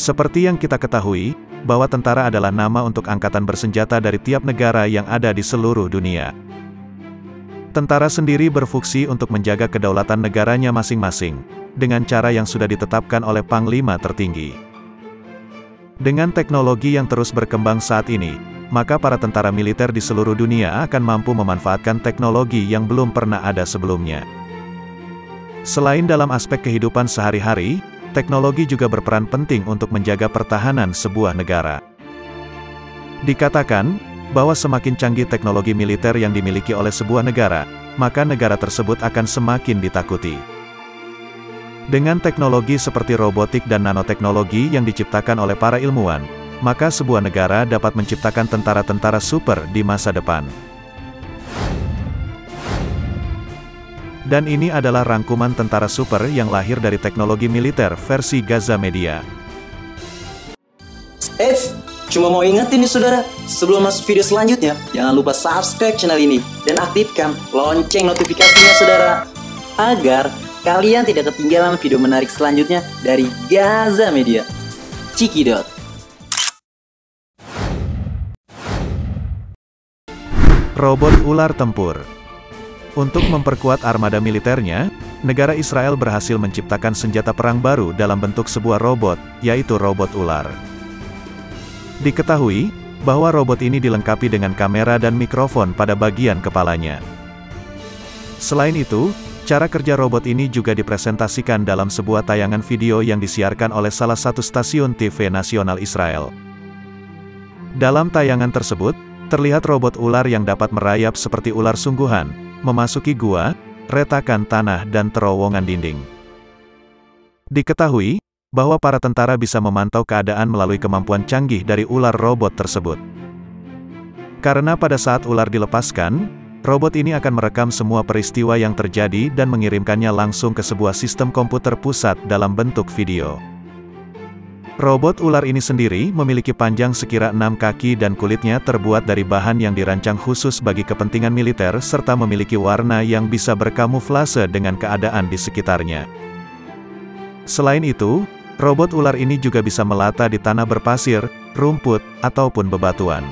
Seperti yang kita ketahui, bahwa tentara adalah nama untuk angkatan bersenjata dari tiap negara yang ada di seluruh dunia. Tentara sendiri berfungsi untuk menjaga kedaulatan negaranya masing-masing, dengan cara yang sudah ditetapkan oleh Panglima tertinggi. Dengan teknologi yang terus berkembang saat ini, maka para tentara militer di seluruh dunia akan mampu memanfaatkan teknologi yang belum pernah ada sebelumnya. Selain dalam aspek kehidupan sehari-hari, teknologi juga berperan penting untuk menjaga pertahanan sebuah negara. Dikatakan bahwa semakin canggih teknologi militer yang dimiliki oleh sebuah negara, maka negara tersebut akan semakin ditakuti. Dengan teknologi seperti robotik dan nanoteknologi yang diciptakan oleh para ilmuwan, maka sebuah negara dapat menciptakan tentara-tentara super di masa depan. Dan ini adalah rangkuman tentara super yang lahir dari teknologi militer versi Gaza Media. Cuma mau ingetin nih saudara, sebelum masuk video selanjutnya, jangan lupa subscribe channel ini dan aktifkan lonceng notifikasinya saudara, agar kalian tidak ketinggalan video menarik selanjutnya dari Gaza Media. Cikidot. Robot ular tempur. Untuk memperkuat armada militernya, negara Israel berhasil menciptakan senjata perang baru dalam bentuk sebuah robot, yaitu robot ular. Diketahui bahwa robot ini dilengkapi dengan kamera dan mikrofon pada bagian kepalanya. Selain itu, cara kerja robot ini juga dipresentasikan dalam sebuah tayangan video yang disiarkan oleh salah satu stasiun TV nasional Israel. Dalam tayangan tersebut, terlihat robot ular yang dapat merayap seperti ular sungguhan, memasuki gua, retakan tanah dan terowongan dinding. Diketahui bahwa para tentara bisa memantau keadaan melalui kemampuan canggih dari ular robot tersebut. Karena pada saat ular dilepaskan, robot ini akan merekam semua peristiwa yang terjadi dan mengirimkannya langsung ke sebuah sistem komputer pusat dalam bentuk video. Robot ular ini sendiri memiliki panjang sekira 6 kaki dan kulitnya terbuat dari bahan yang dirancang khusus bagi kepentingan militer serta memiliki warna yang bisa berkamuflase dengan keadaan di sekitarnya. Selain itu, robot ular ini juga bisa melata di tanah berpasir, rumput, ataupun bebatuan.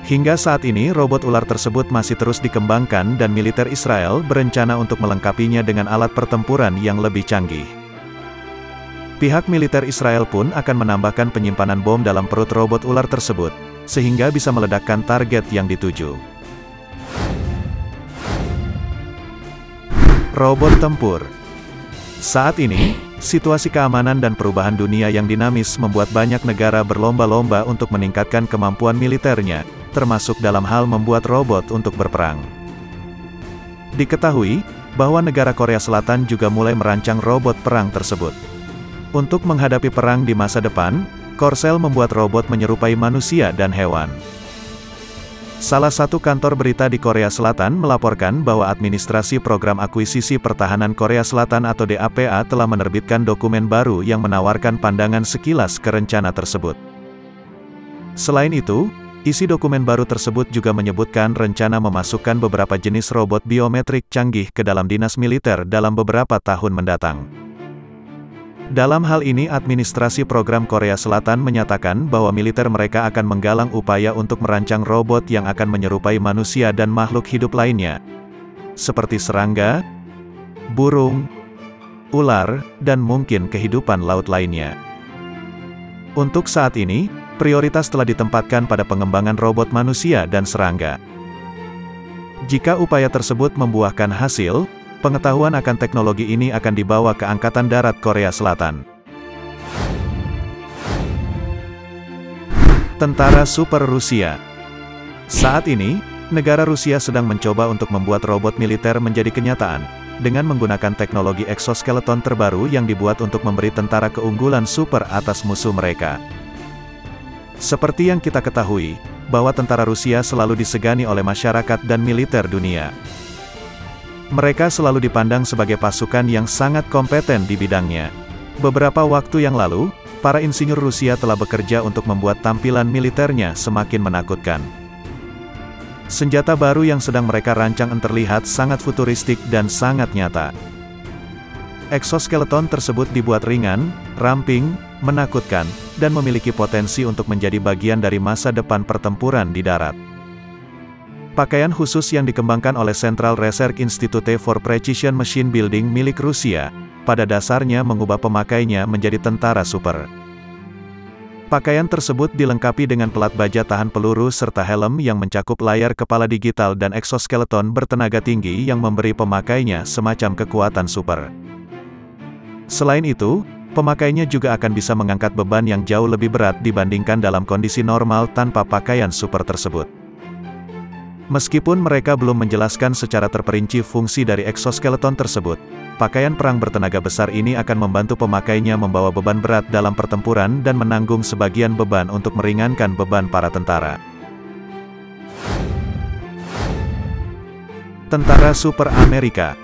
Hingga saat ini robot ular tersebut masih terus dikembangkan dan militer Israel berencana untuk melengkapinya dengan alat pertempuran yang lebih canggih. Pihak militer Israel pun akan menambahkan penyimpanan bom dalam perut robot ular tersebut, sehingga bisa meledakkan target yang dituju. Robot tempur. Saat ini, situasi keamanan dan perubahan dunia yang dinamis membuat banyak negara berlomba-lomba untuk meningkatkan kemampuan militernya, termasuk dalam hal membuat robot untuk berperang. Diketahui bahwa negara Korea Selatan juga mulai merancang robot perang tersebut. Untuk menghadapi perang di masa depan, Korsel membuat robot menyerupai manusia dan hewan. Salah satu kantor berita di Korea Selatan melaporkan bahwa Administrasi Program Akuisisi Pertahanan Korea Selatan atau DAPA telah menerbitkan dokumen baru yang menawarkan pandangan sekilas ke rencana tersebut. Selain itu, isi dokumen baru tersebut juga menyebutkan rencana memasukkan beberapa jenis robot biometrik canggih ke dalam dinas militer dalam beberapa tahun mendatang. Dalam hal ini Administrasi Program Korea Selatan menyatakan bahwa militer mereka akan menggalang upaya untuk merancang robot yang akan menyerupai manusia dan makhluk hidup lainnya, seperti serangga, burung, ular, dan mungkin kehidupan laut lainnya. Untuk saat ini, prioritas telah ditempatkan pada pengembangan robot manusia dan serangga. Jika upaya tersebut membuahkan hasil, pengetahuan akan teknologi ini akan dibawa ke Angkatan Darat Korea Selatan. Tentara Super Rusia. Saat ini, negara Rusia sedang mencoba untuk membuat robot militer menjadi kenyataan, dengan menggunakan teknologi eksoskeleton terbaru yang dibuat untuk memberi tentara keunggulan super atas musuh mereka. Seperti yang kita ketahui, bahwa tentara Rusia selalu disegani oleh masyarakat dan militer dunia. Mereka selalu dipandang sebagai pasukan yang sangat kompeten di bidangnya. Beberapa waktu yang lalu, para insinyur Rusia telah bekerja untuk membuat tampilan militernya semakin menakutkan. Senjata baru yang sedang mereka rancang terlihat sangat futuristik dan sangat nyata. Eksoskeleton tersebut dibuat ringan, ramping, menakutkan, dan memiliki potensi untuk menjadi bagian dari masa depan pertempuran di darat. Pakaian khusus yang dikembangkan oleh Central Research Institute for Precision Machine Building milik Rusia, pada dasarnya mengubah pemakainya menjadi tentara super. Pakaian tersebut dilengkapi dengan pelat baja tahan peluru serta helm yang mencakup layar kepala digital dan eksoskeleton bertenaga tinggi yang memberi pemakainya semacam kekuatan super. Selain itu, pemakainya juga akan bisa mengangkat beban yang jauh lebih berat dibandingkan dalam kondisi normal tanpa pakaian super tersebut. Meskipun mereka belum menjelaskan secara terperinci fungsi dari eksoskeleton tersebut, pakaian perang bertenaga besar ini akan membantu pemakainya membawa beban berat dalam pertempuran dan menanggung sebagian beban untuk meringankan beban para tentara. Tentara Super Amerika.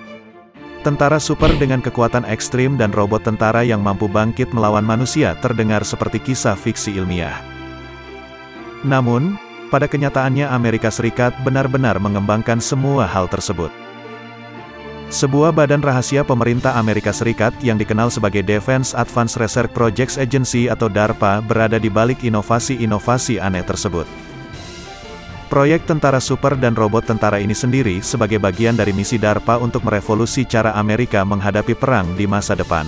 Tentara super dengan kekuatan ekstrim dan robot tentara yang mampu bangkit melawan manusia terdengar seperti kisah fiksi ilmiah. Namun, pada kenyataannya Amerika Serikat benar-benar mengembangkan semua hal tersebut. Sebuah badan rahasia pemerintah Amerika Serikat yang dikenal sebagai Defense Advanced Research Projects Agency atau DARPA berada di balik inovasi-inovasi aneh tersebut. Proyek tentara super dan robot tentara ini sendiri sebagai bagian dari misi DARPA untuk merevolusi cara Amerika menghadapi perang di masa depan.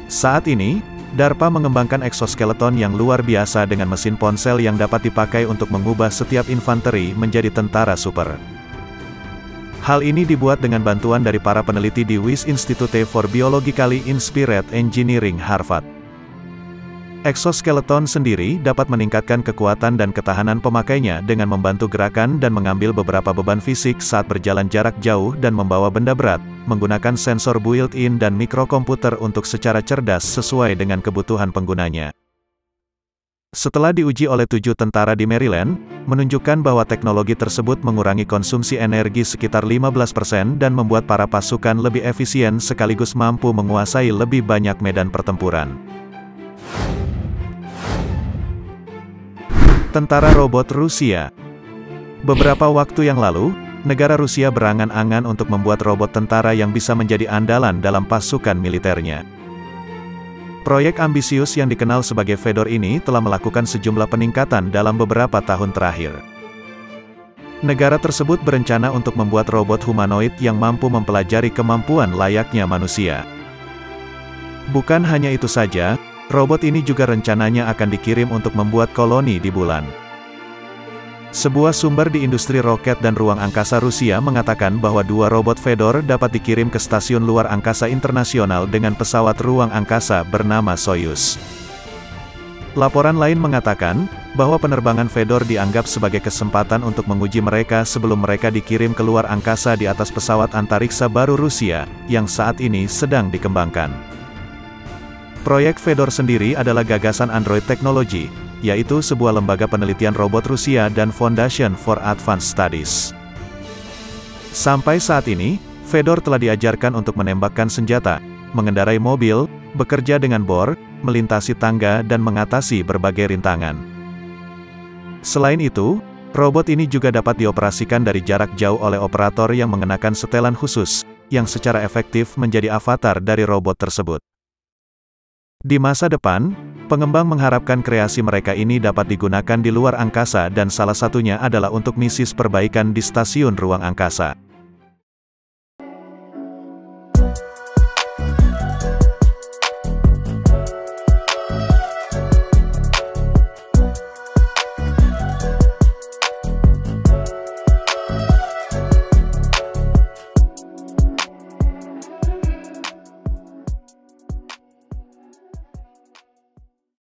Saat ini, DARPA mengembangkan eksoskeleton yang luar biasa dengan mesin ponsel yang dapat dipakai untuk mengubah setiap infanteri menjadi tentara super. Hal ini dibuat dengan bantuan dari para peneliti di Wyss Institute for Biologically Inspired Engineering Harvard. Eksoskeleton sendiri dapat meningkatkan kekuatan dan ketahanan pemakainya dengan membantu gerakan dan mengambil beberapa beban fisik saat berjalan jarak jauh dan membawa benda berat, menggunakan sensor built-in dan mikrokomputer untuk secara cerdas sesuai dengan kebutuhan penggunanya. Setelah diuji oleh 7 tentara di Maryland, menunjukkan bahwa teknologi tersebut mengurangi konsumsi energi sekitar 15% dan membuat para pasukan lebih efisien sekaligus mampu menguasai lebih banyak medan pertempuran. Tentara robot Rusia. Beberapa waktu yang lalu, negara Rusia berangan-angan untuk membuat robot tentara yang bisa menjadi andalan dalam pasukan militernya. Proyek ambisius yang dikenal sebagai Fedor ini telah melakukan sejumlah peningkatan dalam beberapa tahun terakhir. Negara tersebut berencana untuk membuat robot humanoid yang mampu mempelajari kemampuan layaknya manusia. Bukan hanya itu saja, robot ini juga rencananya akan dikirim untuk membuat koloni di bulan. Sebuah sumber di industri roket dan ruang angkasa Rusia mengatakan bahwa 2 robot Fedor dapat dikirim ke stasiun luar angkasa internasional dengan pesawat ruang angkasa bernama Soyuz. Laporan lain mengatakan bahwa penerbangan Fedor dianggap sebagai kesempatan untuk menguji mereka sebelum mereka dikirim ke luar angkasa di atas pesawat antariksa baru Rusia, yang saat ini sedang dikembangkan. Proyek Fedor sendiri adalah gagasan Android Technology, yaitu sebuah lembaga penelitian robot Rusia dan Foundation for Advanced Studies. Sampai saat ini, Fedor telah diajarkan untuk menembakkan senjata, mengendarai mobil, bekerja dengan bor, melintasi tangga dan mengatasi berbagai rintangan. Selain itu, robot ini juga dapat dioperasikan dari jarak jauh oleh operator yang mengenakan setelan khusus, yang secara efektif menjadi avatar dari robot tersebut. Di masa depan, pengembang mengharapkan kreasi mereka ini dapat digunakan di luar angkasa dan salah satunya adalah untuk misi perbaikan di stasiun ruang angkasa.